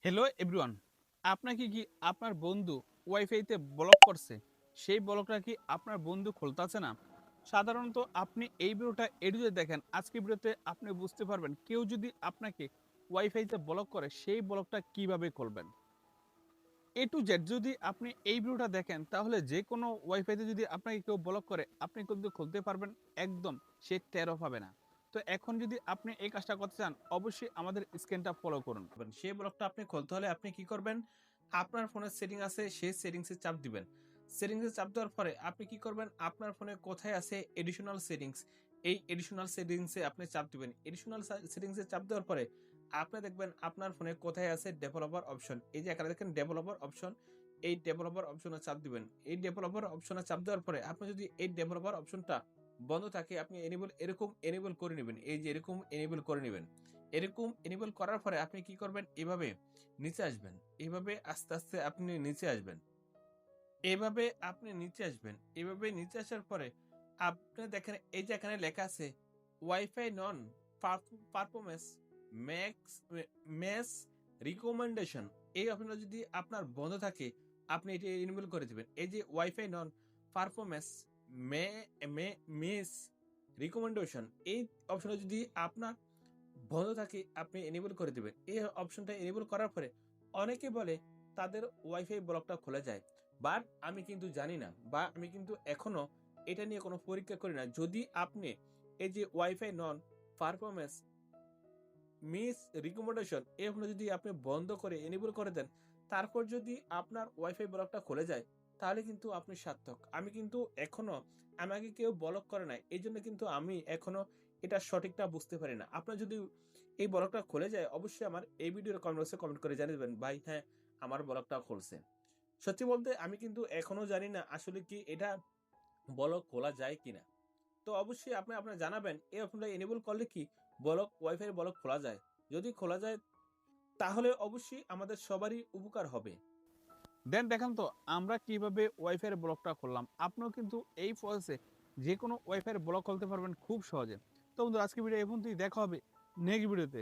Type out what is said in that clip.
Hello everyone, আপনাকে কি আপনার বন্ধু ওয়াইফাইতে ব্লক করছে? সেই ব্লকটা কি আপনার বন্ধু খুলতাছে না? সাধারণত আপনি এই ভিডিওটা যদি দেখেন, আজকের ভিডিওতে আপনি বুঝতে পারবেন কেউ যদি আপনাকে ওয়াইফাইতে ব্লক করে সেই ব্লকটা কিভাবে খুলবেন। এ টু জেড যদি আপনি এই ভিডিওটা দেখেন তাহলে যে কোনো ওয়াইফাইতে যদি আপনাকে কেউ ব্লক করে আপনি কিন্তু খুলতে পারবেন, একদম সে টেরও পাবে না। তো এখন যদি আপনি এই কাজটা করতে চান অবশ্যই আমাদের স্ক্রিনটা ফলো করুন। সেই ব্লকটা আপনি খুলতে হলে আপনি কি করবেন, আপনার ফোনের সেটিং আছে সেই সেটিংসে চাপ দিবেন। সেটিংসে চাপ দেওয়ার পরে আপনি কি করবেন, আপনার ফোনে কোথায় আছে এডিশনাল সেটিংস, এই এডিশনাল সেটিংসে আপনি চাপ দিবেন। এডিশনাল সেটিংসে চাপ দেওয়ার পরে আপনি দেখবেন আপনার ফোনে কোথায় আছে ডেভেলপার অপশন। এই যে এখানে দেখেন ডেভেলপার অপশন, এই ডেভেলপার অপশনে চাপ দিবেন। এই ডেভেলপার অপশনে চাপ দেওয়ার পরে আপনি যদি এই ডেভেলপার অপশনটা বন্ধ থাকে আপনি এরকম এনেবল করে নেবেন। এই যে এরকম এনেবল করে নেবেন। এরকম এনেবল করার পরে আপনি কি করবেন, এভাবে নিচে আসবেন। এভাবে আস্তে আস্তে আপনি নিচে আসবেন। এভাবে আপনি নিচে আসবেন। এভাবে নিচে আসার পরে আপনি দেখেন এই যে এখানে লেখা আছে ওয়াইফাই নন পারফরম্যান্স ম্যাক্স মেস রিকমেন্ডেশন। এই অপশনটা যদি আপনার বন্ধ থাকে আপনি এটি এনেবল করে দিবেন। এই যে ওয়াইফাই নন পারফরম্যান্স মে মে মিস রিকমেন্ডেশন, এই অপশনটা যদি আপনার বন্ধ থাকে আপনি এনেবল করে দিবেন। এই অপশনটা এনেবল করার পরে অনেকে বলে তাদের ওয়াইফাই ব্লকটা খোলা যায়, বাট আমি কিন্তু জানি না বা আমি কিন্তু এখনো এটা নিয়ে কোনো পরীক্ষা করি না। যদি আপনি এই যে ওয়াইফাই নন পারফরমেন্স মিস রিকমেন্ডেশন এই অপশনটা যদি আপনি বন্ধ করে এনেবল করে দেন, তারপর যদি আপনার ওয়াইফাই ব্লকটা খুলে যায় তাহলে কিন্তু আপনি সার্থক। আমি কিন্তু এখনো, আমাকে কেউ ব্লক করে নাই এই জন্য কিন্তু আমি এখনো এটা সঠিকটা বুঝতে পারি না। আপনার যদি এই ব্লকটা খুলে যায় অবশ্যই আমার এই ভিডিওর কমেন্ট বক্সে কমেন্ট করে জানিয়ে দেবেন, ভাই হ্যাঁ আমার ব্লকটা খুলছে। সত্যি বলতে আমি কিন্তু এখনো জানি না আসলে কি এটা ব্লক খোলা যায় কিনা। তো অবশ্যই আপনি আপনার জানাবেন এই অপশনটা এনেবল করলে কি ওয়াইফাই ব্লক খোলা যায়। যদি খোলা যায় তাহলে অবশ্যই আমাদের সবারই উপকার হবে। দেন দেখেন তো আমরা কিভাবে ওয়াইফাই এর ব্লকটা খুললাম। আপনিও কিন্তু এই প্রসেসে যে কোনো ওয়াইফাই এর ব্লক খুলতে পারবেন খুব সহজে। তো বন্ধুরা আজকে ভিডিও এই পর্যন্তই, দেখা হবে নেক্সট ভিডিওতে।